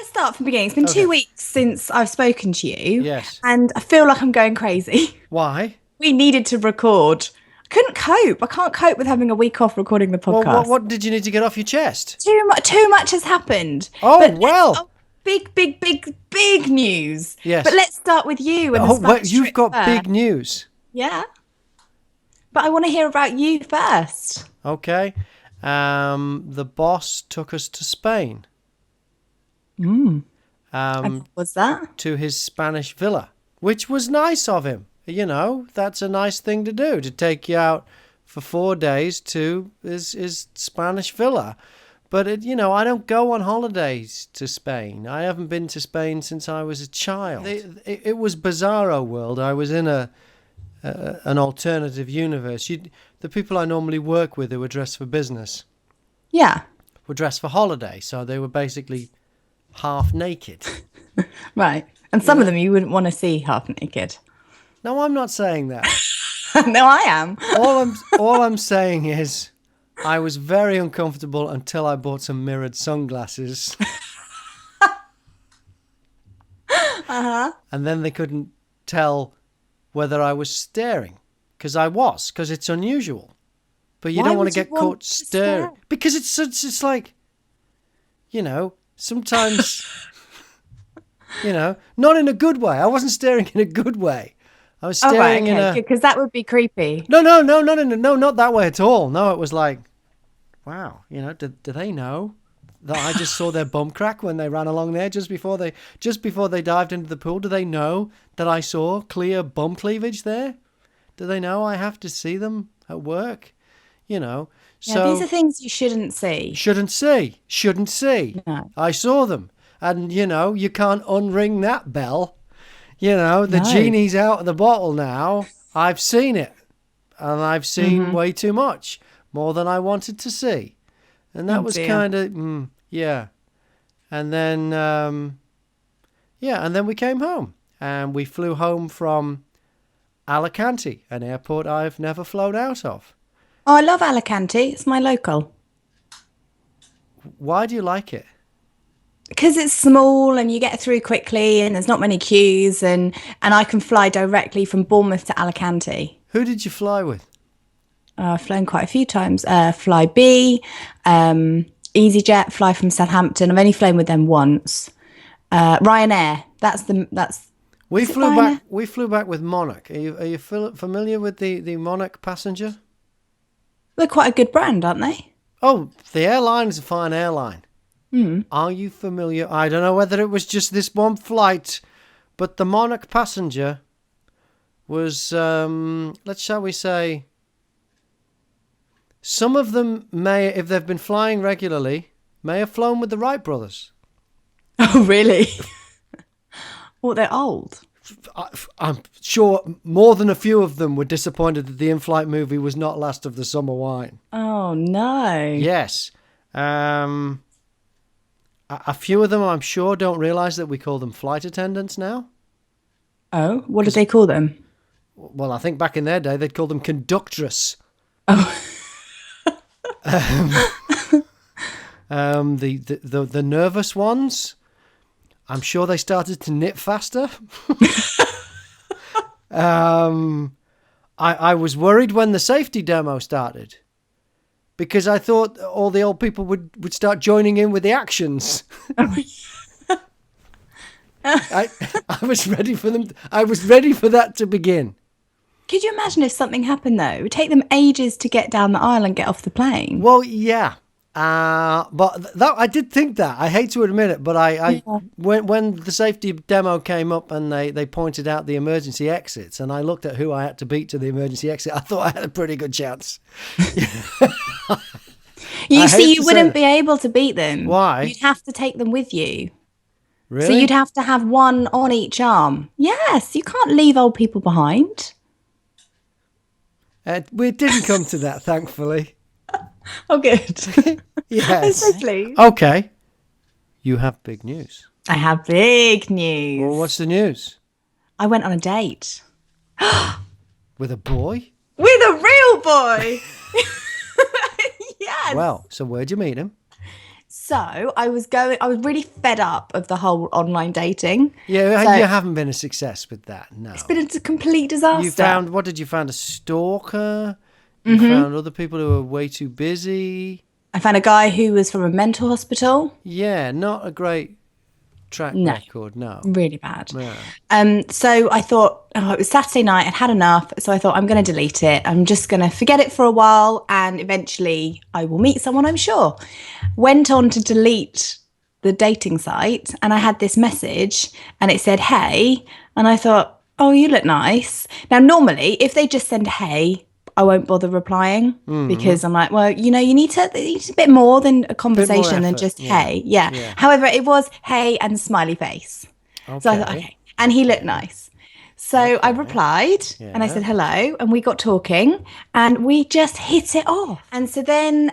to start from the beginning. It's been Okay. 2 weeks since I've spoken to you, Yes. and I feel like I'm going crazy. Why? We needed to record. I couldn't cope. I can't cope with having a week off recording the Well, what podcast. what did you need to get off your chest? Too much has happened. Oh, But well. big, big, big, big news. But Yes. let's start with you and the Oh, well, Spanish you've trip got first. big news. Yeah, but I want to hear about you first. Okay. The boss took us to Spain. And what was that? To his Spanish villa, which was nice of him. You know, that's a nice thing to do, to take you out for 4 days to his Spanish villa. But, I don't go on holidays to Spain. I haven't been to Spain since I was a child. It was Bizarro World. I was in an alternative universe. The people I normally work with who were dressed for business Yeah, were dressed for holiday. So they were basically half naked. right. And some of them you wouldn't want to see half naked. No, I'm not saying that. No, I am. All I'm saying is I was very uncomfortable until I bought some mirrored sunglasses. And then they couldn't tell whether I was staring, because it's unusual. But you Why don't want would to you get want caught to staring, stare? because it's like, sometimes, not in a good way. I wasn't staring in a good way. I was Oh, right, staring in okay, a because that would be creepy. no, no, no, no, no, no, no, not that way at all. No, it was like, wow, do they know that I just saw their bum crack when they ran along there just before they dived into the pool? Do they know that I saw clear bum cleavage there? Do they know I have to see them at work? Yeah, So these are things you shouldn't see. shouldn't see. No, I saw them, and you can't unring that bell. The no. genie's out of the bottle now. I've seen it, and I've seen Hmm. way too much, more than I wanted to see. And Oh that was dear. kind of, yeah. And then, and then we came home. And we flew home from Alicante, an airport I've never flown out of. Oh, I love Alicante. It's my local. Why do you like it? Because it's small and you get through quickly and there's not many queues and I can fly directly from Bournemouth to Alicante. Who did you fly with? I've flown quite a few times. Fly B, EasyJet, fly from Southampton. I've only flown with them once. Ryanair. That's We is it flew Ryanair? back. We flew back with Monarch. Are you familiar with the Monarch passenger? They're quite a good brand, aren't they? Oh, the airline is a fine airline. Are you familiar? I don't know whether it was just this one flight, but the Monarch passenger was, shall we say, some of them may, if they've been flying regularly, may have flown with the Wright brothers. Oh, really? Well, they're old. I'm sure more than a few of them were disappointed that the in-flight movie was not Last of the Summer Wine. Oh, no. Yes. A few of them, I'm sure, don't realise that we call them flight attendants now. Oh, what did they call them? Well, I think back in their day, they'd call them conductress. Oh, The nervous ones, I'm sure they started to knit faster. I was worried when the safety demo started, because I thought all the old people would start joining in with the actions. I was ready for them. I was ready for that to begin. could you imagine if something happened though? It would take them ages to get down the aisle and get off the plane. Well, yeah. But that I did think that. I hate to admit it, but Yeah. when the safety demo came up and they pointed out the emergency exits, and I looked at who I had to beat to the emergency exit, I thought I had a pretty good chance. You I see, hate you to say wouldn't that. be able to beat them. Why? You'd have to take them with you. So Really? you'd have to have one on each arm. Yes, you can't leave old people behind. We didn't come to that, thankfully. Oh, good. Yes. So pleased. Okay. You have big news. I have big news. Well, what's the news? I went on a date With a boy? with a real boy. Yes. Well, so where'd you meet him? So I was really fed up of the whole online dating. Yeah, So you haven't been a success with that, no. it's been a complete You disaster. found, what did you find? A stalker? You found other people who were way too busy? I found a guy who was from a mental hospital. Yeah, not a great track No, record, no. really bad. Yeah. So I thought, oh, it was Saturday night. I'd had enough. So I thought, I'm going to delete it. I'm just going to forget it for a while, and eventually I will meet someone, I'm sure. Went on to delete the dating site, and I had this message, and it said, "Hey," and I thought, "Oh, you look nice." Now, normally, if they just send "Hey," I won't bother replying because I'm like, well, you need a bit more than a Bit more conversation than effort, just yeah. "Hey." Yeah. Yeah. However, it was "Hey" and smiley face. So I thought, Okay. okay. And he looked nice. So I replied and I Yeah. said hello, and we got talking and we just hit it off. And so then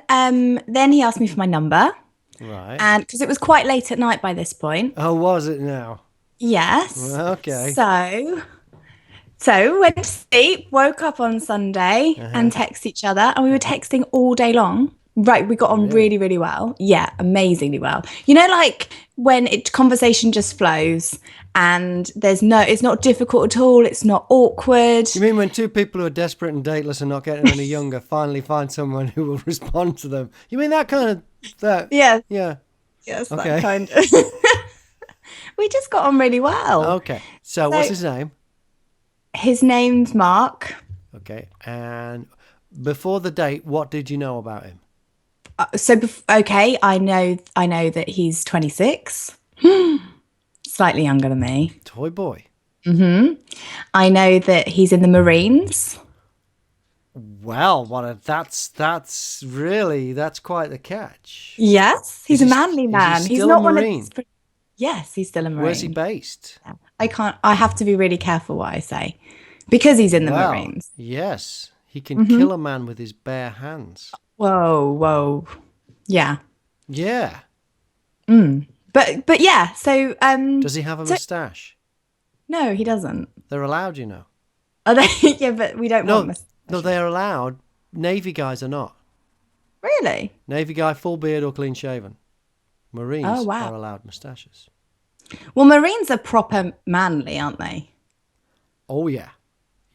he asked me for my number, Right. and because it was quite late at night by this point. Oh, was it now? Yes. Okay. So went to sleep, woke up on Sunday and text each other, and we were texting all day long. Right, we got on Really? really, really well. Yeah, amazingly well. Like when conversation just flows and it's not difficult at all. It's not awkward. You mean when two people who are desperate and dateless and not getting any younger finally find someone who will respond to them? You mean that kind of that? Yeah, Yeah. yes, that Okay. kind of. We just got on really well. Okay. So what's his name? His name's Mark. Okay. And before the date, what did you know about him? Okay, I know that he's 26, slightly younger than me. Toy boy. I know that he's in the Marines. Well, that's quite the catch. Yes, he's a Is manly man. he He's still a not one of Marine? these. Yes, he's still a Marine. Where's he based? I have to be really careful what I say because he's in the Well, Marines. yes, he can kill a man with his bare hands. Whoa, whoa. Yeah. Yeah. But yeah, so Does he have a moustache? no, he doesn't. They're allowed, you know. Are they? Yeah, but we don't want No, they are allowed. Navy guys are not. Really? Navy guy, full beard or clean shaven. Marines Oh, wow. are allowed moustaches. Well, Marines are proper manly, aren't they? Oh, yeah.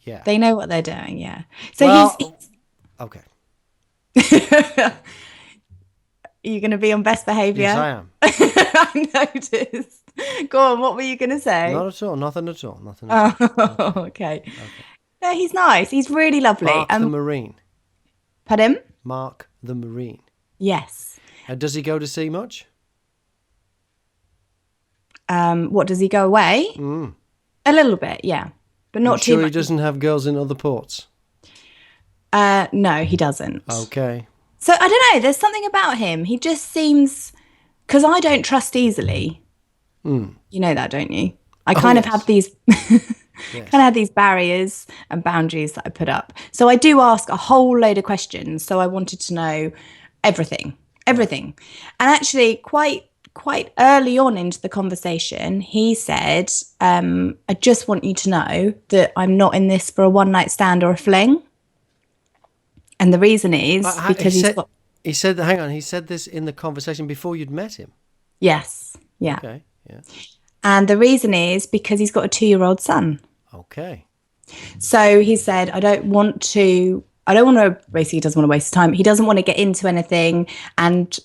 Yeah. They know what they're doing, yeah. So Well, he's okay. Are you going to be on best behaviour? Yes, I am. I noticed. Go on, what were you going to say? Not at all. Nothing at all. Nothing at all. Oh, okay. No, he's nice. He's really lovely. Mark the Marine. Pardon? Mark the Marine. Yes. Does he go to sea much? What, does he go away? A little bit, yeah. But not too Sure much. he doesn't have girls in other ports? No, he doesn't. Okay. So I don't know. There's something about him. He just seems, because I don't trust easily. You know that, don't you? I kind of yes. have these, kind of have these barriers and boundaries that I put up. So I do ask a whole load of questions. So I wanted to know everything. And actually, quite early on into the conversation, he said, "I just want you to know that I'm not in this for a one night stand or a fling." And the reason is because he said, hang on, he said this in the conversation before you'd met him. Yes, yeah. Okay, yeah. And the reason is because he's got a 2-year-old son. Okay. So he said, basically he doesn't want to waste time. He doesn't want to get into anything, and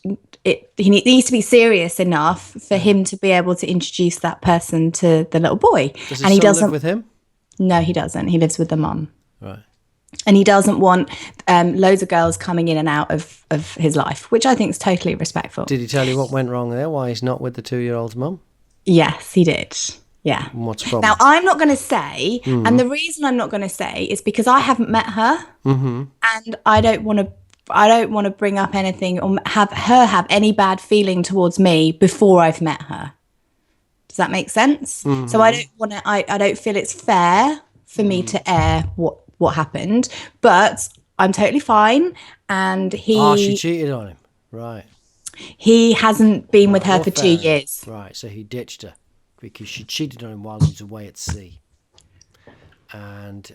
he needs to be serious enough for him to be able to introduce that person to the little boy. Does his and he son doesn't live with him? No, he doesn't. He lives with the mum. Right. And he doesn't want loads of girls coming in and out of his life, which I think is totally respectful. Did he tell you what went wrong there? Why he's not with the 2-year-old's mum? Yes, he did. Yeah. What's the problem? Now, I'm not going to say, and the reason I'm not going to say is because I haven't met her, and I don't want to bring up anything or have her have any bad feeling towards me before I've met her. Does that make sense? So I don't want to. I don't feel it's fair for me to air what happened, but I'm totally fine. And she cheated on him. Right. He hasn't been with her for 2 years. Right, so he ditched her because she cheated on him while he was away at sea. And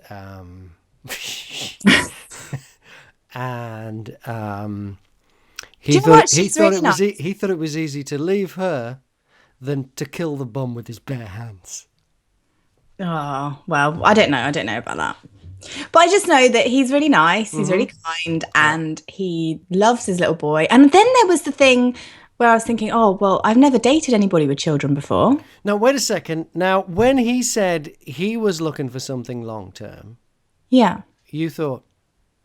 Do you know what? She's really nice. He thought it was easy to leave her than to kill the bum with his bare hands. Oh, well, I don't know about that. But I just know that he's really nice, he's really kind, and he loves his little boy. And then there was the thing where I was thinking, oh, well, I've never dated anybody with children before. Now, wait a second. Now, when he said he was looking for something long-term, yeah, you thought,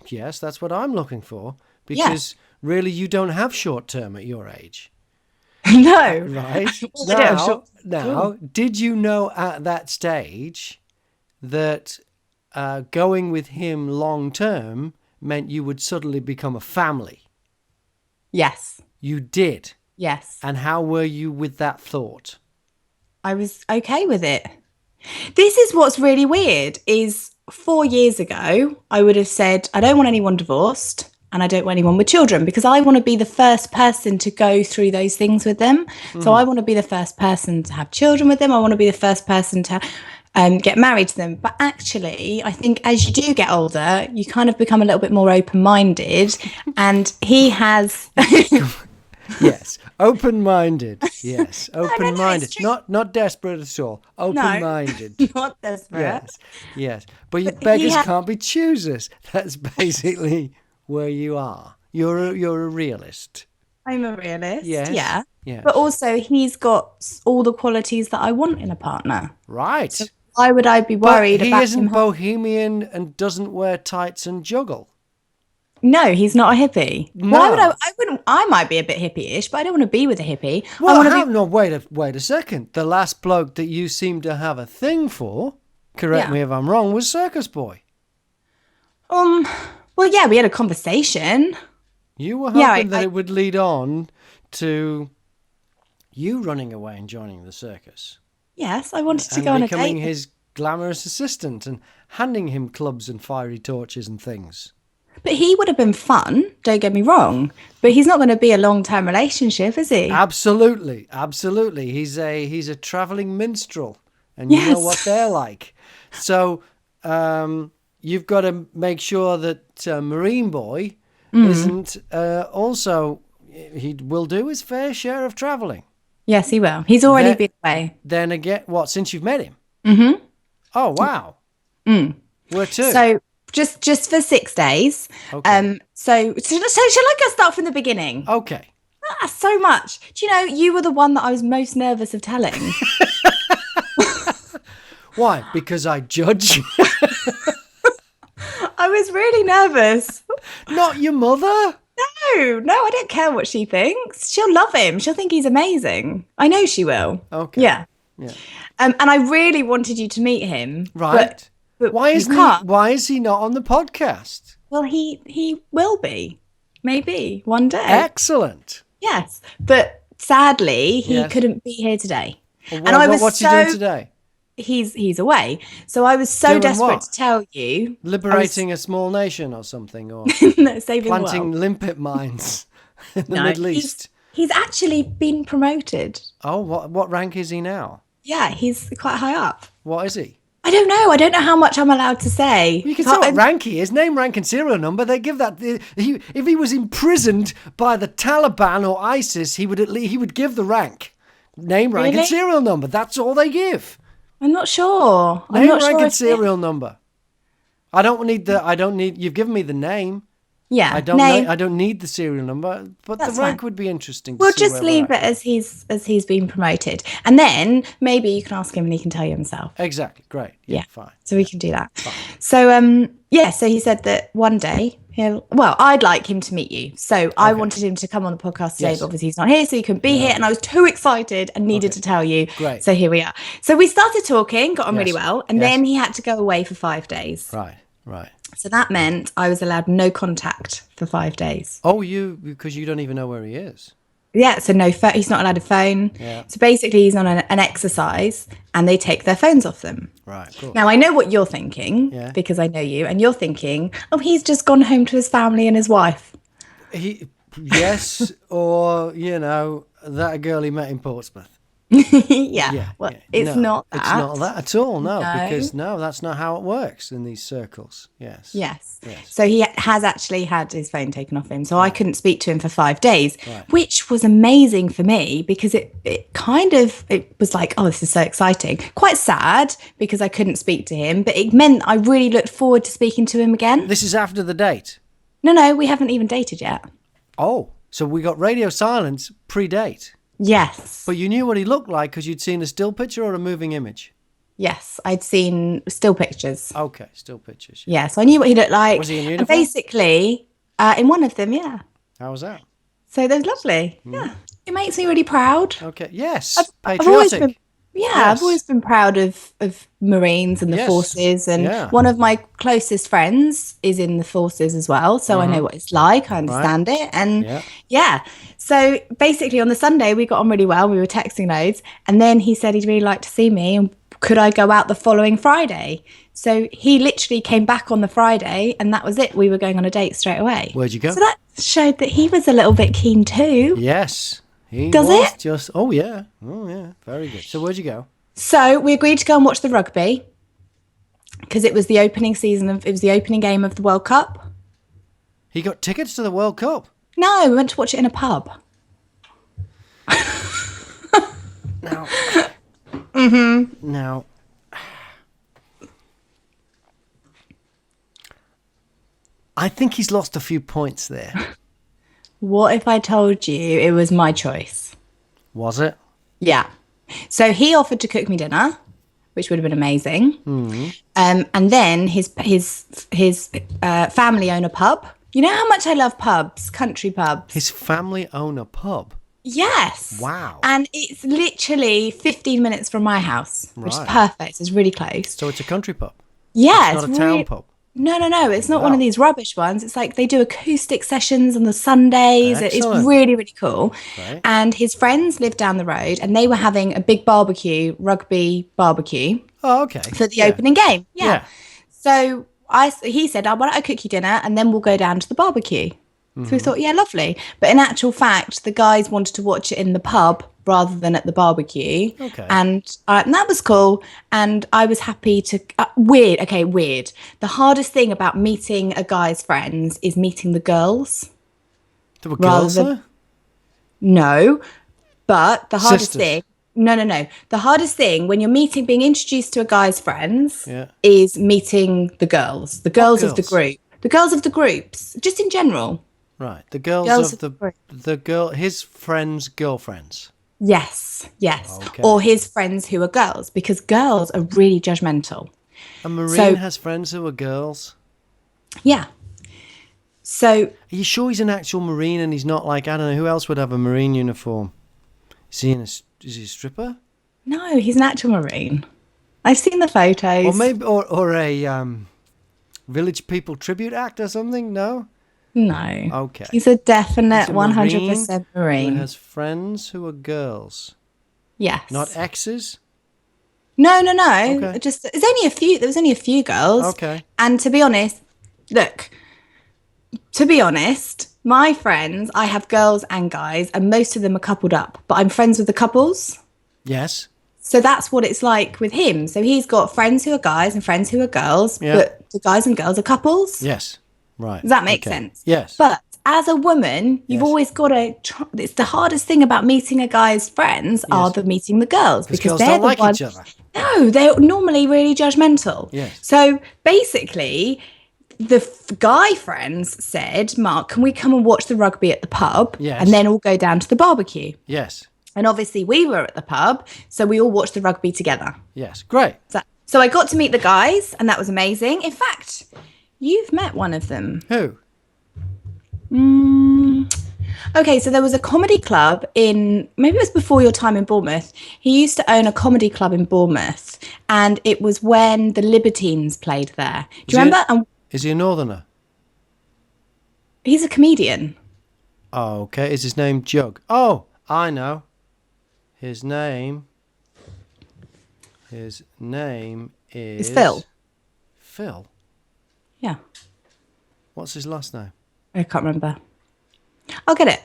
yes, that's what I'm looking for, because really you don't have short-term at your age. No. Right? Well, now, did you know at that stage that going with him long-term meant you would suddenly become a family? Yes. You did? Yes. And how were you with that thought? I was okay with it. This is what's really weird is 4 years ago, I would have said, I don't want anyone divorced and I don't want anyone with children because I want to be the first person to go through those things with them. So I want to be the first person to have children with them. I want to be the first person to get married to them. But actually, I think as you do get older, you kind of become a little bit more open-minded. And he has... Yes, open-minded. Yes, open-minded. No, Not desperate at all. Open-minded. No, not desperate. Yes. But beggars can't be choosers. That's basically where you are. You're a realist. I'm a realist. Yes. Yeah. Yes. But also, he's got all the qualities that I want in a partner. Right. So why would I be worried about him? He isn't bohemian and doesn't wear tights and juggle. No, he's not a hippie. No. Why would I wouldn't. I might be a bit hippie-ish, but I don't want to be with a hippie. Well, no, wait a second. The last bloke that you seem to have a thing for, correct me if I'm wrong, was Circus Boy. Well, yeah, we had a conversation. You were hoping that it would lead on to you running away and joining the circus. Yes, I wanted to go on a date. And becoming his glamorous assistant and handing him clubs and fiery torches and things. But he would have been fun, don't get me wrong. But he's not going to be a long-term relationship, is he? Absolutely. He's a travelling minstrel, and you know what they're like. So you've got to make sure that Marine Boy isn't also... He will do his fair share of travelling. Yes, he will. He's already been away. Then again, since you've met him? Mm-hmm. Oh, wow. Where to? So... Just for 6 days. Okay. So shall I go start from the beginning? Okay. So much. Do you know, you were the one that I was most nervous of telling. Why? Because I judge? I was really nervous. Not your mother? No, I don't care what she thinks. She'll love him. She'll think he's amazing. I know she will. Okay. Yeah. And I really wanted you to meet him. Right. But why is he not on the podcast? Well, he will be. Maybe one day. Excellent. Yes. But sadly, he couldn't be here today. Well, what's he doing today? He's away. So I was so doing desperate what? to tell you. Liberating a small nation or something, or no, saving planting the world. limpet mines in the Middle East. He's actually been promoted. Oh, what rank is he now? Yeah, he's quite high up. What is he? I don't know. I don't know how much I'm allowed to say. You can say what rank he is. Name, rank, and serial number. They give that. If he was imprisoned by the Taliban or ISIS, he would give the rank, name, rank, and serial number. That's all they give. I'm not sure. Name, rank, and serial number. I don't need. You've given me the name. Yeah, I don't need the serial number, but That's the rank fine. would be interesting. We'll just leave it as he's been promoted, and then maybe you can ask him and he can tell you himself. Exactly. Great. Yeah. Fine. So we can do that. Fine. So so he said that one day I'd like him to meet you. So I wanted him to come on the podcast today, but obviously he's not here, so he couldn't be here, and I was too excited and needed to tell you. Great. So here we are. So we started talking, got on really well, and then he had to go away for 5 days. Right. So that meant I was allowed no contact for 5 days. Oh, because you don't even know where he is. Yeah, so he's not allowed a phone. Yeah. So basically he's on an exercise and they take their phones off them. Right, cool. Now I know what you're thinking because I know you, and you're thinking, oh, he's just gone home to his family and his wife. Yes, or, that girl he met in Portsmouth. Yeah. Well, it's No, not it's not that. that at all. No, No. because no, that's not how it works in these circles. Yes. Yes. Yes. So he has actually had his phone taken off him. So I Right. couldn't speak to him for 5 days, Right. which was amazing for me because it kind of it was like, oh, this is so exciting. Quite sad because I couldn't speak to him, but it meant I really looked forward to speaking to him again. This is after the date. No, we haven't even dated yet. Oh, so we got radio silence pre-date. Yes. But you knew what he looked like because you'd seen a still picture or a moving image? Yes, I'd seen still pictures. Okay, still pictures. Yeah, so I knew what he looked like. Was he in And uniform? basically, in one of them, yeah. How was that? So that was lovely. Yeah. It makes me really proud. Okay, yes, I've always been, patriotic. yeah, Yes. I've always been proud of Marines and the Yes. forces. And Yeah. one of my closest friends is in the forces as well. So I know what it's like. I understand it. And Yeah. yeah. So basically on the Sunday, we got on really well. We were texting loads. And then he said he'd really like to see me. And could I go out the following Friday? So he literally came back on the Friday and that was it. We were going on a date straight away. Where'd you go? So that showed that he was a little bit keen too. Yes. He Does was it? just, oh yeah. Oh yeah. Very good. So where'd you go? So we agreed to go and watch the rugby because it was the opening it was the opening game of the World Cup. He got tickets to the World Cup. No, we went to watch it in a pub. Now, now, I think he's lost a few points there. What if I told you it was my choice? Was it? Yeah. So he offered to cook me dinner, which would have been amazing. And then his family own a pub. You know how much I love pubs, country pubs. His family own a pub. Yes. Wow. And it's literally 15 minutes from my house, which is Right. perfect. It's really close. So it's a country pub. Yeah, It's not a town pub. No. It's not one Wow. of these rubbish ones. It's like they do acoustic sessions on the Sundays. It's Excellent. really, really cool. Right. And his friends live down the road and they were having a big barbecue, rugby barbecue Oh, okay. for the opening game. Yeah. Yeah. So he said, oh, why don't I cook you dinner and then we'll go down to the barbecue. So we thought, yeah, lovely. But in actual fact, the guys wanted to watch it in the pub rather than at the barbecue. Okay. And that was cool. And I was happy to... weird. Okay, weird. The hardest thing about meeting a guy's friends is meeting the girls. There were Rather girls than- there? No. But the hardest Sisters. thing... No. The hardest thing when you're being introduced to a guy's friends Yeah. is meeting the girls. The girls of the girls? group. The girls of the groups. Just in general. Right. The girls, Girls of of the the girl, his friends' girlfriends. Yes. Okay. Or his friends who are girls, because girls are really judgmental. A Marine So- has friends who are girls. Yeah. So, Are you sure he's an actual Marine and he's not like, I don't know, who else would have a Marine uniform? Is he is he a stripper? no, he's an actual Marine. I've seen the photos. Or maybe, or a Village People tribute act or something? No? No. Okay. He's a definite He's a 100% Marine. Who has friends who are girls. Yes. Not exes? No. Okay. Just there was only a few girls. Okay. And to be honest, my friends, I have girls and guys, and most of them are coupled up, but I'm friends with the couples. Yes. So that's what it's like with him. So he's got friends who are guys and friends who are girls, Yeah. but the guys and girls are couples. Yes. Right. Does that make Okay. sense? Yes. But as a woman, you've Yes. always got to. It's the hardest thing about meeting a guy's friends are meeting the girls because because girls they're don't the like ones. each other. No, they're normally really judgmental. Yes. So basically, the guy friends said, "Mark, can we come and watch the rugby at the pub, Yes. and then all go down to the barbecue?" Yes. And obviously, we were at the pub, so we all watched the rugby together. Yes. Great. So I got to meet the guys, and that was amazing. In fact, you've met one of them. Who? Okay, so there was a comedy club maybe it was before your time in Bournemouth. He used to own a comedy club in Bournemouth, and it was when the Libertines played there. Do you remember? And Is he a northerner? he's a comedian. Oh, okay. Is his name Jug? Oh, I know. His name is... It's Phil. Phil? Yeah, What's his last name? I can't remember. I'll get it.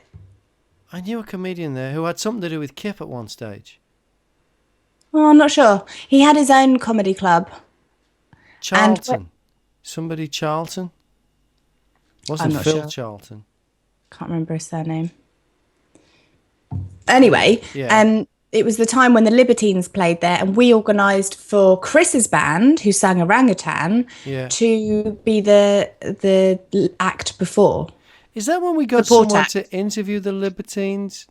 I knew a comedian there who had something to do with Kip at one stage. Oh, I'm not sure. He had his own comedy club. And Charlton. Somebody Charlton? I'm Wasn't not Phil sure. Charlton? Can't remember his surname. Anyway, Yeah. it was the time when the Libertines played there, and we organised for Chris's band, who sang Orangutan, Yeah. to be the act before. Is that when we got Support someone act. to interview the Libertines?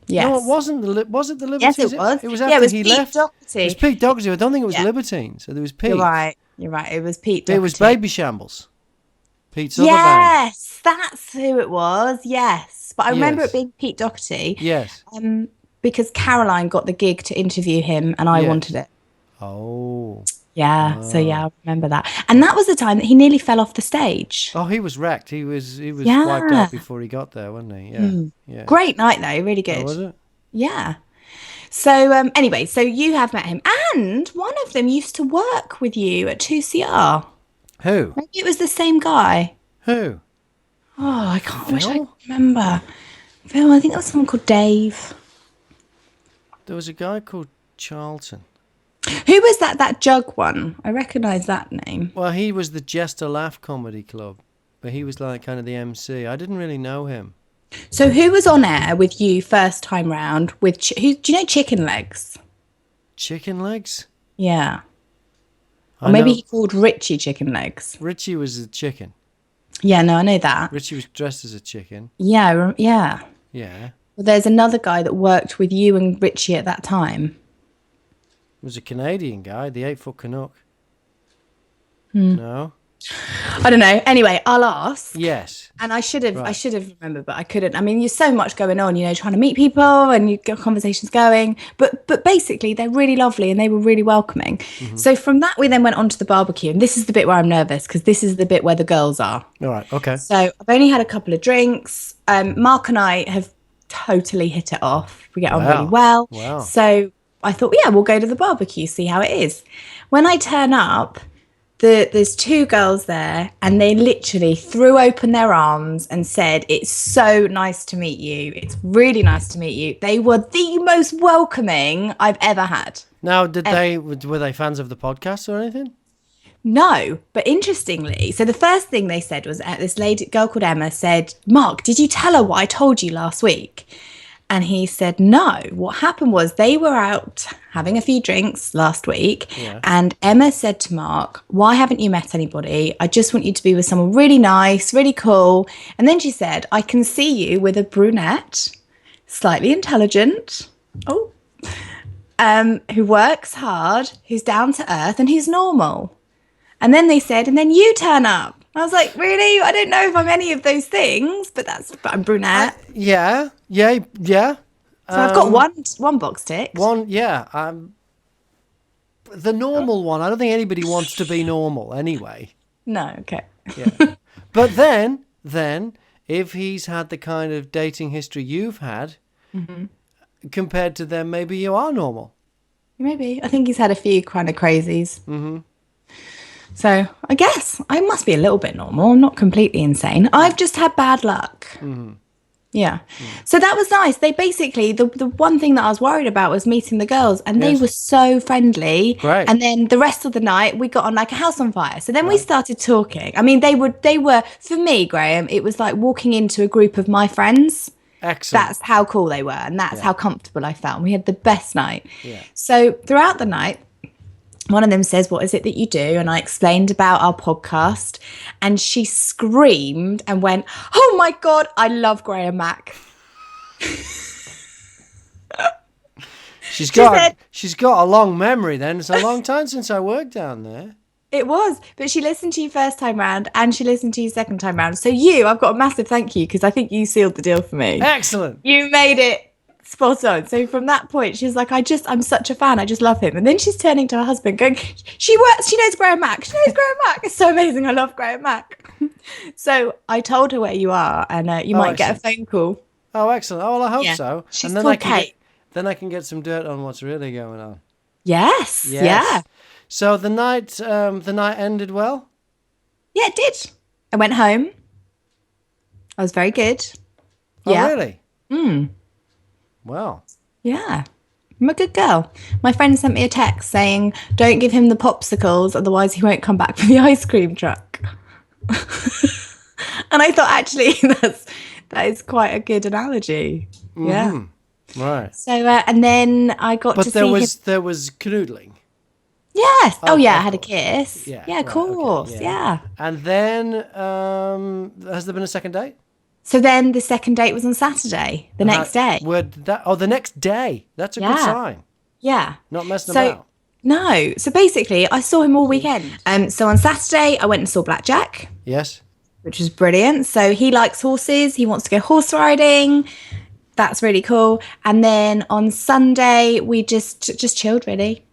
No, it Yes. wasn't. Was it the Yes, Libertines? it was. It was Yeah, it after was he Pete left. It was Doherty. Pete Doherty. I don't think it was Yeah, Libertines. So there was you're Pete. right. You're right. It was Pete It was Doherty. Baby Shambles. Pete's other band. Yes, that's who it was. Yes, but I remember it Yes. being Pete Doherty, Yes. because Caroline got the gig to interview him, and I wanted Yes. it. Oh. Yeah, so Ah. yeah, I remember that. And that was the time that he nearly fell off the stage. Oh, he was wrecked. He was wiped Yeah. out before he got there, wasn't he? Yeah. Yeah. Great night though, really Oh, good. was it? Yeah. So anyway, so you have met him, and one of them used to work with you at 2CR. Who? Maybe it was the same guy. Who? Oh, I can't. I wish I Phil? could remember. Phil, I think that was someone called Dave. There was a guy called Charlton. Who was that? That Jug one. I recognise that name. Well, he was the Jester Laugh Comedy Club, but he was like kind of the MC. I didn't really know him. So who was on air with you first time round? With who? Do you know Chicken Legs? Chicken Legs? Yeah. I Or maybe know he called Richie Chicken Legs. Richie was a chicken. Yeah, no, I know that. Richie was dressed as a chicken. Yeah, yeah. Yeah. Well, there's another guy that worked with you and Richie at that time. It was a Canadian guy, the 8-foot Canuck. No? I don't know. Anyway, I'll ask. Yes. And I should have Right. remembered, but I couldn't. I mean, there's so much going on, trying to meet people and you get conversations going. But basically, they're really lovely and they were really welcoming. So from that, we then went on to the barbecue, and this is the bit where I'm nervous because this is the bit where the girls are. All right. Okay. So I've only had a couple of drinks. Mark and I have totally hit it off. We get on really well. Wow. So I thought, yeah, we'll go to the barbecue, see how it is. When I turn up, there's two girls there, and they literally threw open their arms and said, "It's so nice to meet you. It's really nice to meet you." They were the most welcoming I've ever had. Now, were they fans of the podcast or anything? No, but interestingly, so the first thing they said was this girl called Emma said, "Mark, did you tell her what I told you last week?" And he said, "No. What happened was they were out having a few drinks last week, and Emma said to Mark, 'Why haven't you met anybody? I just want you to be with someone really nice, really cool.' And then she said, 'I can see you with a brunette, slightly intelligent, who works hard, who's down to earth, and who's normal.' And then they said, and then you turn up." I was like, really? I don't know if I'm any of those things, but I'm brunette. Yeah. So I've got one box ticked. The normal one. I don't think anybody wants to be normal anyway. No, okay. Yeah. But then, if he's had the kind of dating history you've had, compared to them, maybe you are normal. Maybe. I think he's had a few kind of crazies. Mm-hmm. So I guess I must be a little bit normal. I'm not completely insane. I've just had bad luck. Mm-hmm. Yeah. So that was nice. They basically, the one thing that I was worried about was meeting the girls, and they were so friendly. Great. And then the rest of the night we got on like a house on fire. So then we started talking. I mean, they were, for me, Graham, it was like walking into a group of my friends. Excellent. That's how cool they were, and that's how comfortable I felt. And we had the best night. Yeah. So throughout the night, one of them says, "What is it that you do?" And I explained about our podcast, and she screamed and went, "Oh my God, I love Graham Mack." She's got a long memory then. It's a long time since I worked down there. It was, but she listened to you first time round and she listened to you second time round. So I've got a massive thank you because I think you sealed the deal for me. Excellent. You made it spot on. So from that point, she's like, I'm such a fan. I just love him. And then she's turning to her husband going, she knows Graham Mack. She knows Graham Mack. It's so amazing. I love Graham Mack. So I told her where you are, and you might get a phone call. Oh, excellent. Oh, well, I hope so. She's and then called Kate. Then I can get some dirt on what's really going on. Yes. Yeah. So the night ended well? Yeah, it did. I went home. I was very good. Oh, Yeah. really? Well. Yeah. I'm a good girl. My friend sent me a text saying, don't give him the popsicles, otherwise he won't come back for the ice cream truck. And I thought, actually, that is quite a good analogy. Yeah. Right. So, and then I got to But see him. there was canoodling. Yes. Oh, yeah, I Of had a course. kiss. Yeah. Yeah, of Right. Okay. course. Yeah. Yeah. And then, has there been a second date? So then the second date was on Saturday, the next day. Where did that? Oh, the next day. That's a good Yeah. sign. Yeah. Not messing So, about. no. So basically, I saw him all weekend. So on Saturday, I went and saw Blackjack, Yes. which was brilliant. So he likes horses. He wants to go horse riding. That's really cool. And then on Sunday, we just chilled, really.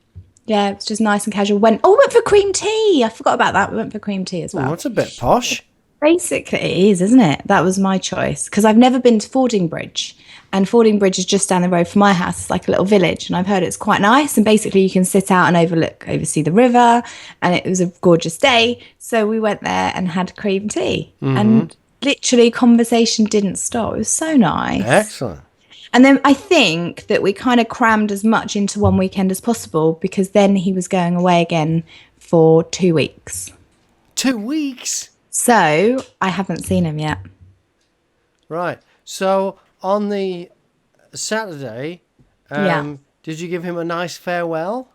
Yeah, it's just nice and casual. We went for cream tea. I forgot about that. We went for cream tea as Oh, well. that's a bit posh. Basically, it is, isn't it? That was my choice because I've never been to Fordingbridge, and Fordingbridge is just down the road from my house. It's like a little village, and I've heard it's quite nice. And basically, you can sit out and oversee the river, and it was a gorgeous day. So we went there and had cream tea, and literally, conversation didn't stop. It was so nice. Excellent. And then I think that we kind of crammed as much into one weekend as possible because then he was going away again for 2 weeks. 2 weeks. So I haven't seen him yet. Right. So on the Saturday, did you give him a nice farewell?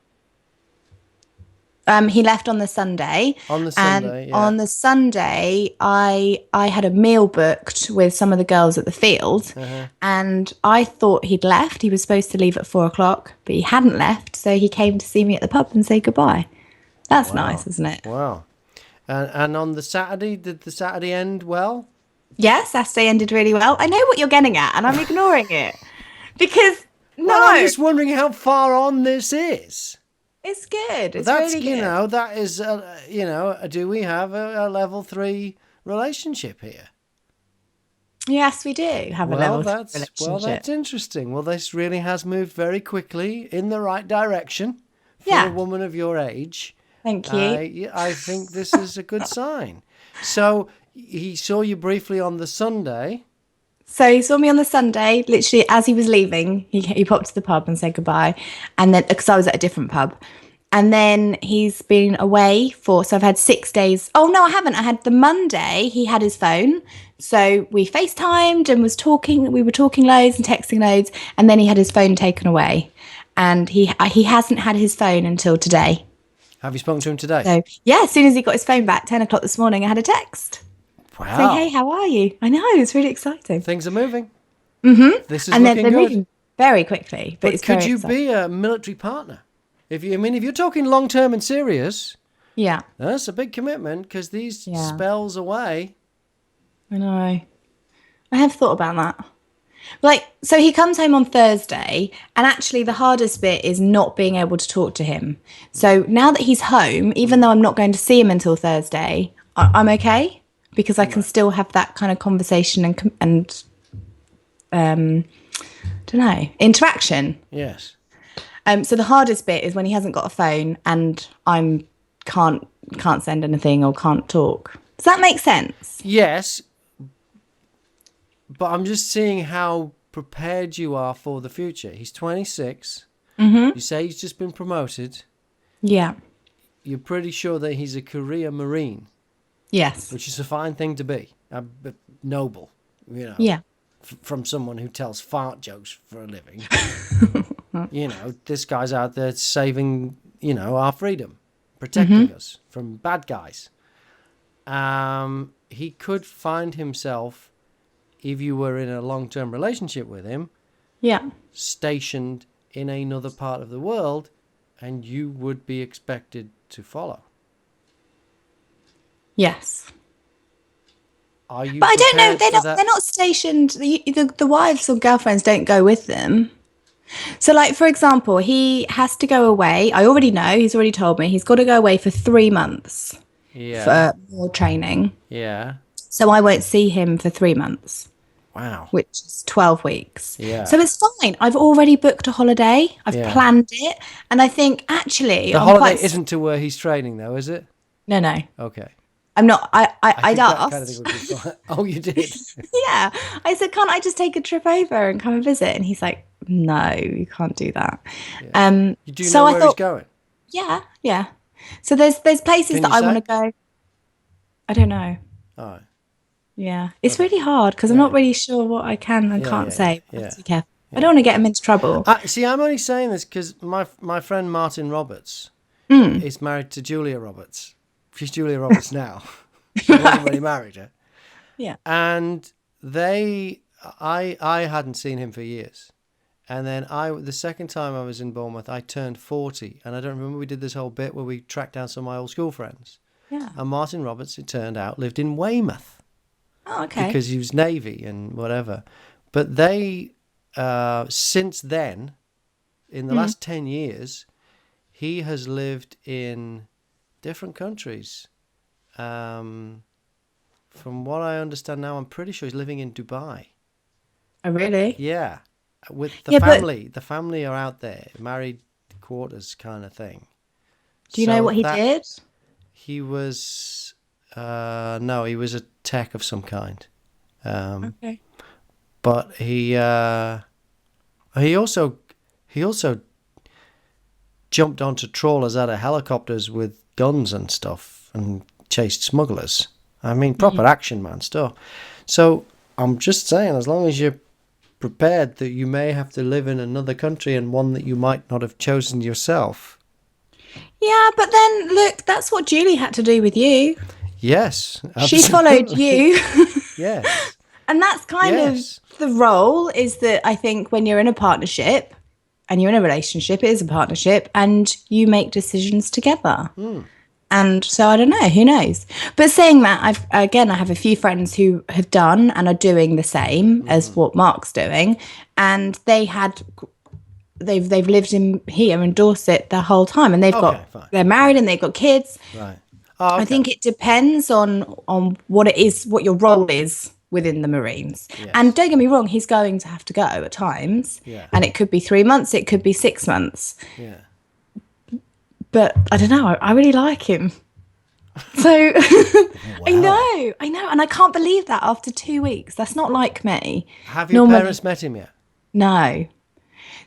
He left on the Sunday. On the Sunday, and yeah. on the Sunday, I had a meal booked with some of the girls at the field, and I thought he'd left. He was supposed to leave at 4:00, but he hadn't left, so he came to see me at the pub and say goodbye. That's nice, isn't it? Wow. And on the Saturday, did the Saturday end well? Yes, Saturday ended really well. I know what you're getting at, and I'm ignoring it because Well, I'm just wondering how far on this is. It's good. It's That's, really good. that is, do we have a level 3 relationship here? Yes, we do have a level 3 relationship. Well, that's interesting. Well, this really has moved very quickly in the right direction for a woman of your age. Thank you. I think this is a good sign. So he saw you briefly on the Sunday. So he saw me on the Sunday, literally as he was leaving. He popped to the pub and said goodbye, and then because I was at a different pub, and then he's been away so I've had 6 days. Oh no, I haven't. I had the Monday. He had his phone, so we FaceTimed and was talking. We were talking loads and texting loads, and then he had his phone taken away, and he hasn't had his phone until today. Have you spoken to him today? So yeah, as soon as he got his phone back, 10:00 this morning, I had a text. Wow. Saying, hey, how are you? I know, it's really exciting. Things are moving. Mm-hmm. This is And looking they're good. moving very quickly. But it's could very you exciting. be a military partner? If you're talking long term and serious, Yeah, that's a big commitment because these Yeah. spells away. I know. I have thought about that. So he comes home on Thursday, and actually the hardest bit is not being able to talk to him. So now that he's home, even though I'm not going to see him until Thursday, I'm okay because I can still have that kind of conversation and don't know, interaction. Yes. So the hardest bit is when he hasn't got a phone and I can't send anything or can't talk. Does that make sense? Yes. But I'm just seeing how prepared you are for the future. He's 26. Mm-hmm. You say he's just been promoted. Yeah. You're pretty sure that he's a career Marine, Yes. which is a fine thing to be. Noble, Yeah. From someone who tells fart jokes for a living. This guy's out there saving, our freedom, protecting us from bad guys. He could find himself, if you were in a long-term relationship with him, Yeah. stationed in another part of the world, and you would be expected to follow. Yes. Are you? But I don't know. prepared for that? They're not stationed. The wives or girlfriends don't go with them. So, for example, he has to go away. I already know. He's already told me he's got to go away for 3 months Yeah. for more training. Yeah. So I won't see him for 3 months, Wow. which is 12 weeks. Yeah. So it's fine. I've already booked a holiday. I've Yeah. planned it, and I think actually The I'm holiday quite. isn't to where he's training, though, is it? No. Okay. I'm not. I'd think that asked. kind of thing would be fine. Oh, you did? Yeah. I said, can't I just take a trip over and come and visit? And he's like, no, you can't do that. You do So know I where he's thought, going? yeah. So there's places Can that you I want say? to go. I don't know. All right. Yeah, it's Okay. really hard because I'm Yeah. not really sure what I can and Yeah. can't Yeah. Yeah. say. I have Yeah. to be careful. I Yeah. don't want to get him into trouble. See, I'm only saying this because my friend Martin Roberts Mm, is married to Julia Roberts. She's Julia Roberts now. She wasn't when he right. married her. Yeah. And I hadn't seen him for years. And then the second time I was in Bournemouth, I turned 40. And I don't remember, we did this whole bit where we tracked down some of my old school friends. Yeah. And Martin Roberts, it turned out, lived in Weymouth Oh, okay. because he was Navy and whatever. But they, since then, in the Mm. last 10 years, he has lived in different countries. From what I understand now, I'm pretty sure he's living in Dubai. Oh, really? Yeah, with the Yeah, but family. The family are out there, married quarters kind of thing. do you know So what he that did? he was, no, he was a tech of some kind. Okay. But he also he also jumped onto trawlers out of helicopters with guns and stuff and chased smugglers. I mean, proper action man stuff. So I'm just saying, as long as you're prepared that you may have to live in another country and one that you might not have chosen yourself. Yeah, but then look, that's what Julie had to do with you. Yes, She followed absolutely. you. Yes, And that's kind of yes. the role is that I think when you're in a partnership and you're in a relationship, it is a partnership and you make decisions together. And so I don't know, who knows? But saying that, I have a few friends who have done and are doing the same as what Mark's doing, and they've lived in here in Dorset the whole time, and Okay, fine. they're married and they've got kids. Right. Oh, I okay. think it depends on what it is, what your role is within the Marines. And Yes. don't get me wrong, he's going to have to go at times, Yeah. and it could be 3 months, it could be 6 months. Yeah. But I don't know. I really like him. So I know, and I can't believe that after 2 weeks. That's not like me. Have your Normally, parents met him yet? no. Well,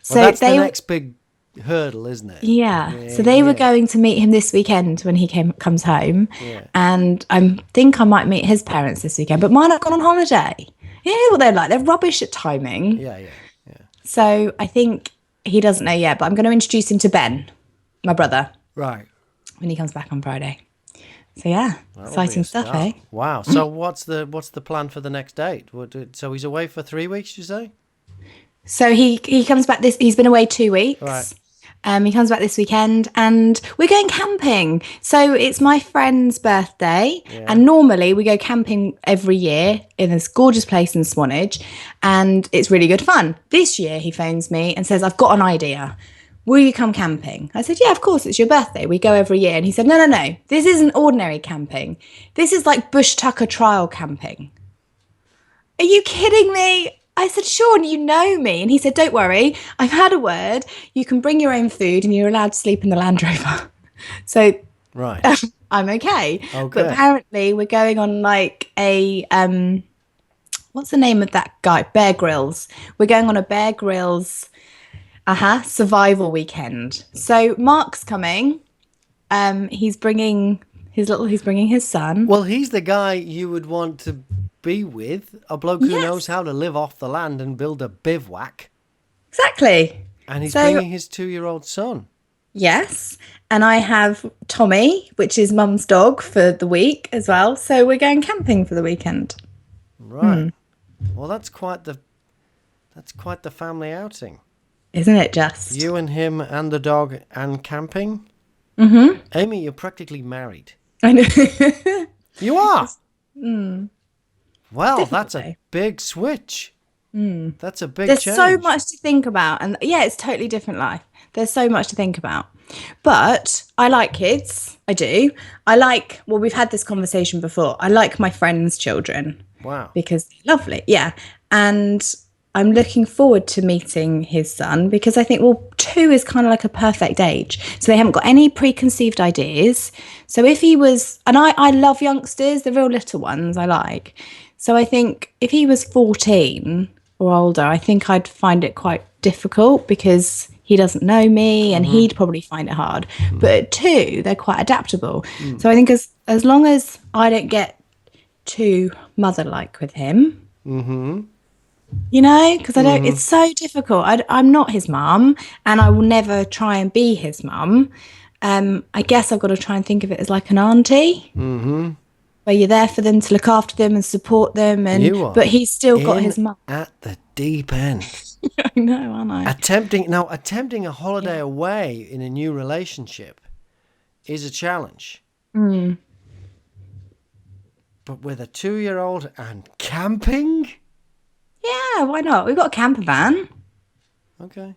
So that's the they, next big hurdle, isn't it? yeah. So they were going to meet him this weekend when he comes home, Yeah. and I think I might meet his parents this weekend. But mine have gone on holiday. You know what they're like? They're rubbish at timing. Yeah. So I think he doesn't know yet. But I'm going to introduce him to Ben, my brother, Right. when he comes back on Friday. So yeah, That'll exciting be a stuff, start. eh? Wow. So what's the plan for the next date? So he's away for 3 weeks, you say? So he comes back this. He's been away 2 weeks. Right. He comes back this weekend, and we're going camping. So it's my friend's birthday, and normally we go camping every year in this gorgeous place in Swanage, and it's really good fun. This year he phones me and says, "I've got an idea. Will you come camping?" I said, "Yeah, of course. It's your birthday. We go every year." And he said, "No. This isn't ordinary camping. This is like Bush Tucker trial camping." Are you kidding me? I said, "Sean, you know me." And he said, "Don't worry. I've had a word. You can bring your own food and you're allowed to sleep in the Land Rover." So Right. I'm okay. Okay. But apparently we're going on like what's the name of that guy? Bear Grylls. We're going on a Bear Grylls survival weekend. So Mark's coming. He's bringing his son. Well, he's the guy you would want to be with, a bloke who Yes. knows how to live off the land and build a bivouac. Exactly. And he's So- bringing his 2-year-old son. Yes. And I have Tommy, which is mum's dog, for the week as well. So we're going camping for the weekend. Right. Well, that's quite the family outing. Isn't it just? You and him and the dog and camping. Mm-hmm. Amy, you're practically married. I know. You are. Well, that's a Definitely. big switch. That's a big There's change. so much to think about. And yeah, it's totally different life. There's so much to think about. But I like kids. I do. We've had this conversation before. I like my friends' children. Wow. Because they're lovely. Yeah. And I'm looking forward to meeting his son because I think, 2 is kind of like a perfect age. So they haven't got any preconceived ideas. So if he was, and I love youngsters, the real little ones I like. So I think if he was 14, or older, I think I'd find it quite difficult because he doesn't know me and he'd probably find it hard. But at 2, they're quite adaptable. So I think as long as I don't get too mother-like with him, because I don't, it's so difficult. I'm not his mum and I will never try and be his mum. I guess I've got to try and think of it as like an auntie. Where you're there for them to look after them and support them, but he's still got his mum. At the deep end. I know, aren't I? Attempting a holiday away in a new relationship is a challenge. But with a 2-year-old and camping? Yeah, why not? We've got a camper van. Okay.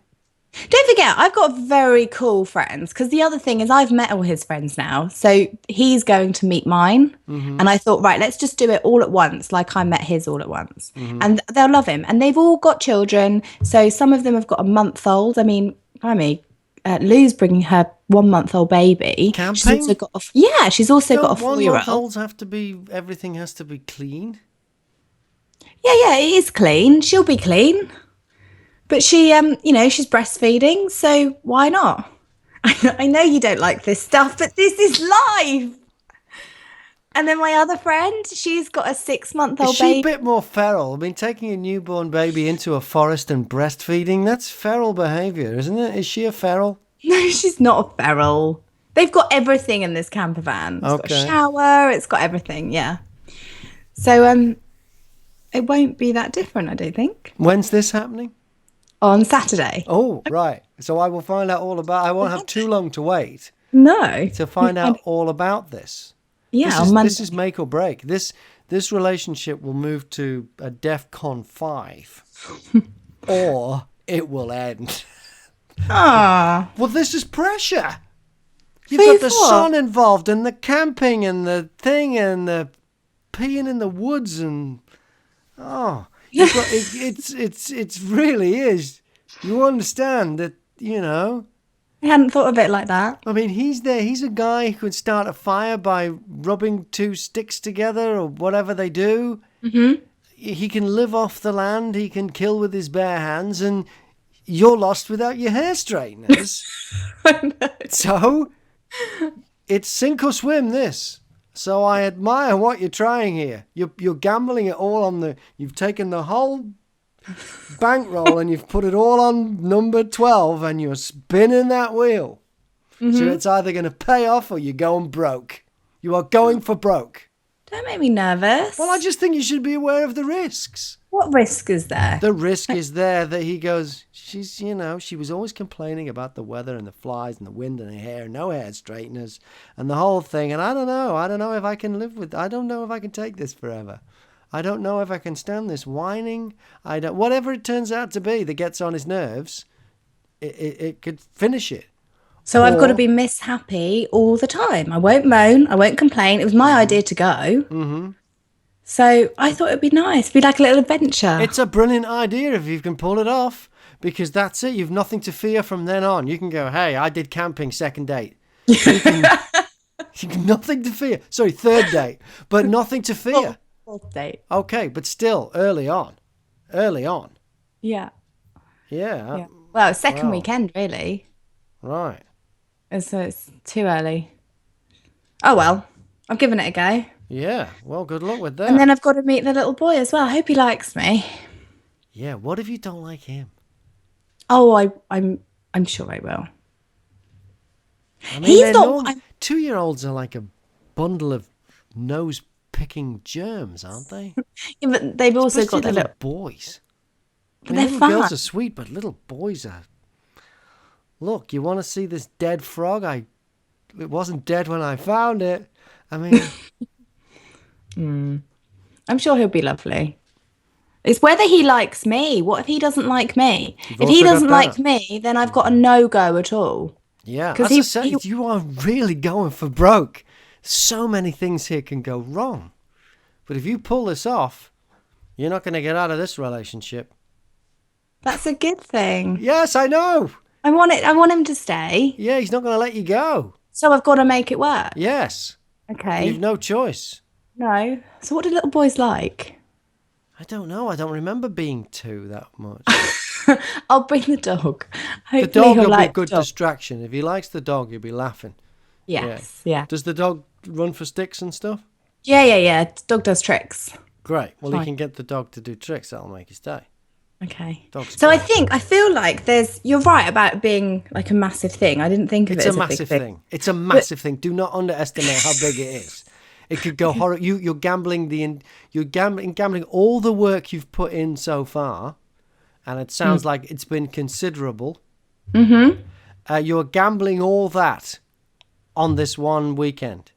Don't forget, I've got very cool friends because the other thing is I've met all his friends now. So he's going to meet mine. And I thought, right, let's just do it all at once, like I met his all at once. And they'll love him. And they've all got children. So some of them have got a month-old. I mean, Lou's bringing her 1-month-old baby. Camping? She's also got she's also got a 4-year-old. 1-month-olds have to be, everything has to be clean. Yeah, it is clean. She'll be clean. But she, she's breastfeeding, so why not? I know you don't like this stuff, but this is life. And then my other friend, she's got a 6-month-old Is she baby. a bit more feral? I mean, taking a newborn baby into a forest and breastfeeding, that's feral behaviour, isn't it? Is she a feral? No, she's not a feral. They've got everything in this camper van. It's got a Okay. shower, it's got everything, yeah. So it won't be that different, I don't think. When's this happening? On Saturday. Oh, right. So I will find out all about. I won't have too long to wait No. to find out all about this. Yeah, on Monday. This is make or break. This relationship will move to a DEFCON 5, or it will end. Ah. Well, this is pressure. You've For got the what? son involved, and the camping, and the thing, and the peeing in the woods, and you've got, it's really is. You understand that, I hadn't thought of it like that. I mean, he's there. He's a guy who could start a fire by rubbing 2 sticks together or whatever they do. He can live off the land. He can kill with his bare hands, and you're lost without your hair straighteners. So it's sink or swim, this. So I admire what you're trying here. You're gambling it all on you've taken the whole bankroll and you've put it all on number 12 and you're spinning that wheel. So it's either going to pay off or you're going broke. You are going for broke. Don't make me nervous. Well, I just think you should be aware of the risks. What risk is there? The risk is there that he goes, she was always complaining about the weather and the flies and the wind and the hair, no hair straighteners and the whole thing. And I don't know if I can I don't know if I can take this forever. I don't know if I can stand this whining. Whatever it turns out to be that gets on his nerves, it could finish it. So I've got to be Miss Happy all the time. I won't moan. I won't complain. It was my idea to go. So I thought it'd be nice. Be like a little adventure. It's a brilliant idea if you can pull it off, because that's it. You've nothing to fear from then on. You can go, hey, I did camping, second date. You can nothing to fear. Sorry, third date, but nothing to fear. Fourth date. Okay, but still early on. Yeah. Yeah. Well, second weekend, really. Right. So it's too early. Oh, well. I've given it a go. Yeah. Well, good luck with that. And then I've got to meet the little boy as well. I hope he likes me. Yeah. What if you don't like him? Oh, I'm sure I will. I mean, He's not. 2-year-olds are like a bundle of nose-picking germs, aren't they? Yeah, but they've also Especially got their little little. boys. But they're little fun. girls are sweet, but little boys are. Look, you want to see this dead frog? It wasn't dead when I found it. I mean, I'm sure he'll be lovely. It's whether he likes me. What if he doesn't like me? If he also got doesn't that. like me, then I've got a no-go at all. yeah. 'Cause As I he- said, you are really going for broke. So many things here can go wrong, but if you pull this off, you're not going to get out of this relationship. That's a good thing. Yes, I know. I want it. I want him to stay. Yeah, he's not going to let you go. So I've got to make it work. Yes. Okay. You've no choice. No. So what do little boys like? I don't know. I don't remember being 2 that much. I'll bring the dog. The Hopefully dog he'll will be a like good the dog. distraction. If he likes the dog, he'll be laughing. Yes, yeah. Does the dog run for sticks and stuff? Yeah. Dog does tricks. Great. Well, he Fine. can get the dog to do tricks. That'll make his day. Okay. Dog's So great. I feel like you're right about it being like a massive thing. I didn't think of It's it a as a big massive thing. thing. It's a massive thing. Do not underestimate how big it is. It could go horrible. You're gambling all the work you've put in so far, and it sounds like it's been considerable. Mm-hmm. You're gambling all that on this one weekend.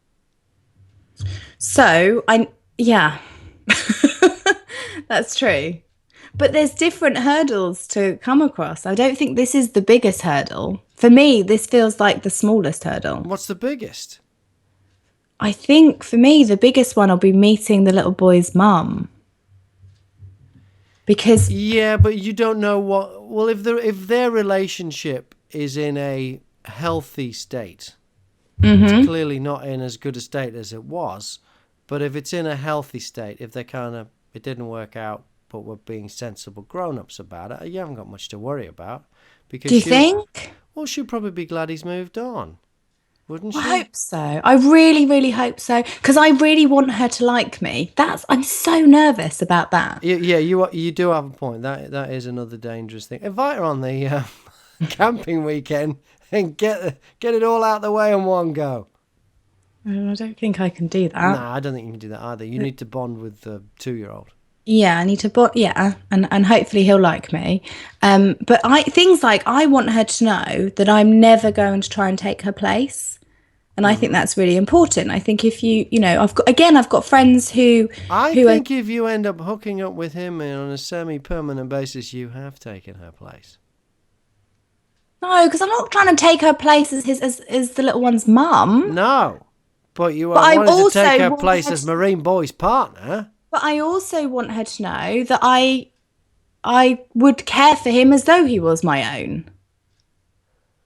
So yeah, that's true. But there's different hurdles to come across. I don't think this is the biggest hurdle. For me, this feels like the smallest hurdle. What's the biggest? I think for me, the biggest one will be meeting the little boy's mum. Because Yeah, but you don't know what. Well, if their relationship is in a healthy state, it's clearly not in as good a state as it was. But if it's in a healthy state, if they're it didn't work out, but we're being sensible grown-ups about it, you haven't got much to worry about. Because do you think? Well, she'll probably be glad he's moved on, wouldn't she? I hope so. I really, really hope so. Because I really want her to like me. I'm so nervous about that. Yeah, you do have a point. That is another dangerous thing. Invite her on the camping weekend and get it all out the way in one go. I don't think I can do that. Nah, I don't think you can do that either. You need to bond with the 2-year-old. Yeah, I need to, yeah, and hopefully he'll like me. But things like I want her to know that I'm never going to try and take her place, and I think that's really important. I think if I've got friends who. I think if you end up hooking up with him on a semi-permanent basis, you have taken her place. No, because I'm not trying to take her place as the little one's mum. No, but you are But I wanting to also take her want place her as to- Marine Boy's partner. But I also want her to know that I would care for him as though he was my own.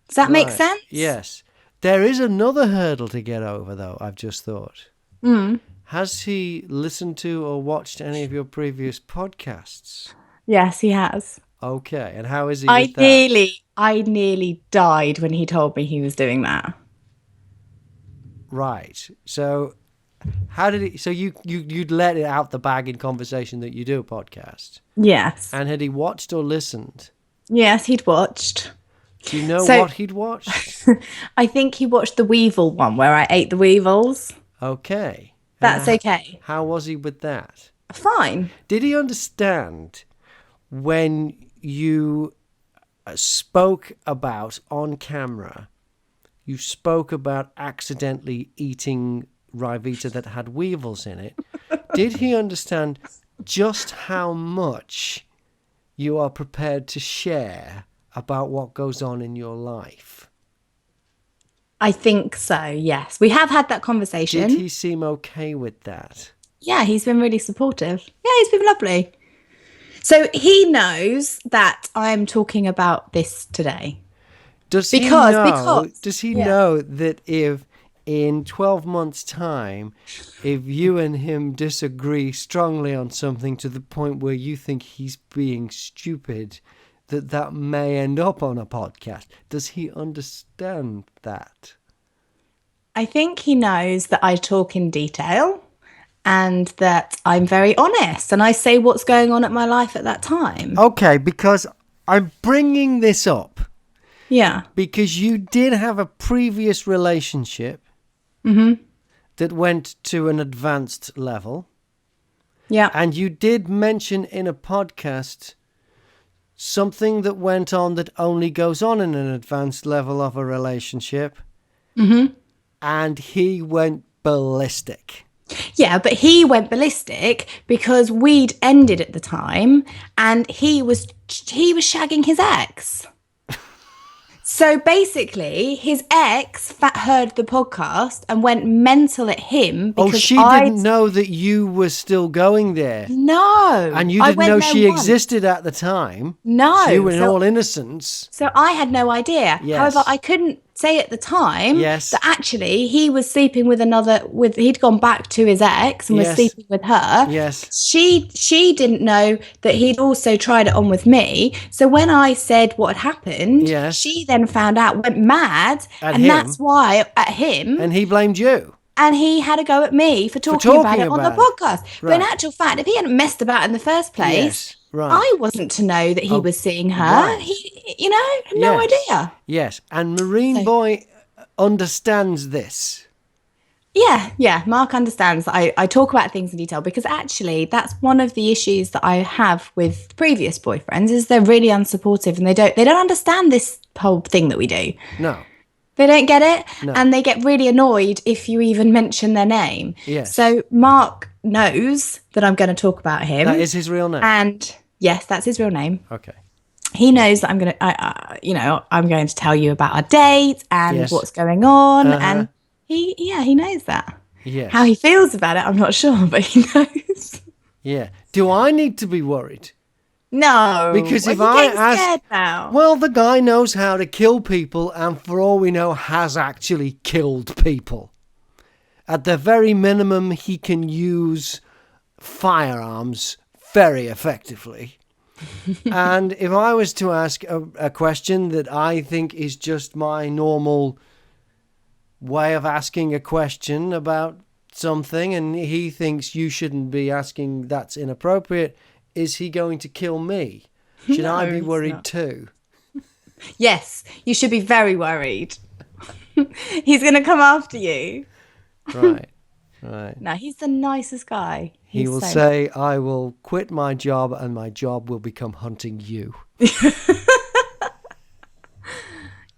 Does that make Right. sense? Yes. There is another hurdle to get over, though, I've just thought. Has he listened to or watched any of your previous podcasts? Yes, he has. Okay, and how is he with that? I nearly died when he told me he was doing that. Right. So, how did he? So you'd let it out the bag in conversation that you do a podcast, Yes. and had he watched or listened? Yes, he'd watched. Do you know So- what he'd watched? I think he watched the Weevil one where I ate the Weevils. Okay. That's okay. How was he with that? Fine. Did he understand when you spoke about on camera, you spoke about accidentally eating Rivita that had weevils in it? Did he understand just how much you are prepared to share about what goes on in your life? I think so, yes. We have had that conversation. Did he seem okay with that? Yeah, he's been really supportive. Yeah, he's been lovely. So he knows that I'm talking about this today. Does he Because- know? because- Does he yeah. know that if in 12 months' time, if you and him disagree strongly on something to the point where you think he's being stupid, that may end up on a podcast? Does he understand that? I think he knows that I talk in detail and that I'm very honest and I say what's going on at my life at that time. Okay, because I'm bringing this up Yeah. because you did have a previous relationship that went to an advanced level. Yeah. And you did mention in a podcast something that went on that only goes on in an advanced level of a relationship. And he went ballistic. Yeah, but he went ballistic because we'd ended at the time and he was shagging his ex. So basically, his ex heard the podcast and went mental at him because Oh, she didn't know that you were still going there. No. And you I didn't went know there she once. existed at the time. No. So you were in So- all innocence. So I had no idea. Yes. However, I couldn't say at the time Yes. that actually he was sleeping with he'd gone back to his ex and was Yes. sleeping with her. Yes. She didn't know that he'd also tried it on with me. So when I said what had happened, Yes. she then found out, went mad, At and him. that's why at him. And he blamed you. And he had a go at me for talking about it on the podcast. But in Right. actual fact, if he hadn't messed about in the first place, Yes. Right. I wasn't to know that he was seeing her. right. He, had no idea. Yes. And Marine Boy understands this. Yeah. Mark understands that I talk about things in detail because actually that's one of the issues that I have with previous boyfriends is they're really unsupportive and they don't understand this whole thing that we do. No. They don't get it, No. and they get really annoyed if you even mention their name. Yes. So Mark knows that I'm going to talk about him. That is his real name. And yes, that's his real name. Okay. He knows that I'm going to, I'm going to tell you about our date and Yes. what's going on, and he knows that. Yes. How he feels about it, I'm not sure, but he knows. Yeah. Do I need to be worried? No, Because if you're I getting ask, scared now. well, the guy knows how to kill people, and for all we know, has actually killed people. At the very minimum, he can use firearms very effectively. And if I was to ask a question that I think is just my normal way of asking a question about something, and he thinks you shouldn't be asking, that's inappropriate, is he going to kill me? Should I be worried too? Yes, you should be very worried. He's going to come after you. Right. No, he's the nicest guy. He will say, I will quit my job and my job will become hunting you.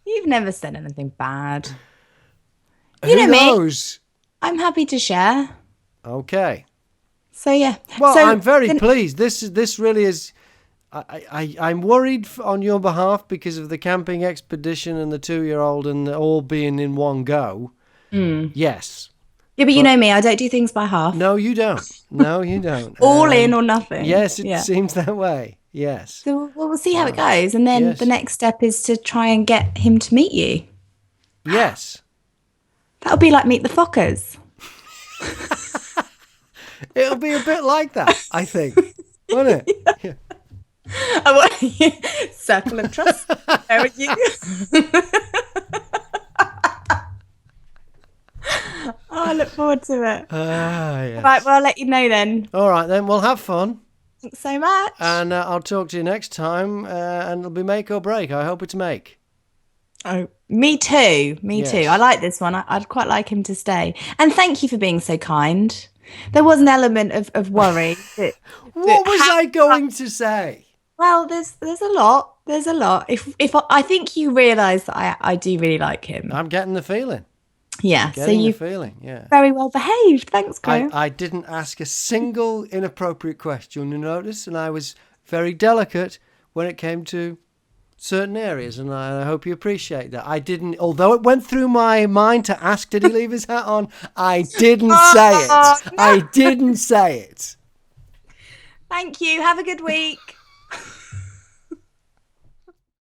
You've never said anything bad. Who You know me. knows? I'm happy to share. Okay. So yeah. Well, so, I'm very pleased. This really is. I'm worried on your behalf because of the camping expedition and the 2-year-old and all being in one go. Yes. Yeah, but you know me. I don't do things by half. No, you don't. No, you don't. All in or nothing. Yes, it seems that way. Yes. So we'll see how it goes, and then the next step is to try and get him to meet you. Yes. That'll be like Meet the Fockers. It'll be a bit like that, I think. Won't it? Yeah. Circle of trust. Where are you? I look forward to it. Yes. Right, well, I'll let you know then. All right, then. We'll have fun. Thanks so much. And I'll talk to you next time. And it'll be make or break. I hope it's make. Oh, me too. Me too. I like this one. I'd quite like him to stay. And thank you for being so kind. There was an element of worry. What was I going to say? Well, there's a lot. There's a lot. If I think you realise that I do really like him. I'm getting the feeling. Yeah. So you Yeah. very well behaved. Thanks, Graham. I didn't ask a single inappropriate question, you notice, and I was very delicate when it came to certain areas, and I hope you appreciate that. I didn't, although it went through my mind to ask, did he leave his hat on? I didn't say it. No. I didn't say it. Thank you. Have a good week.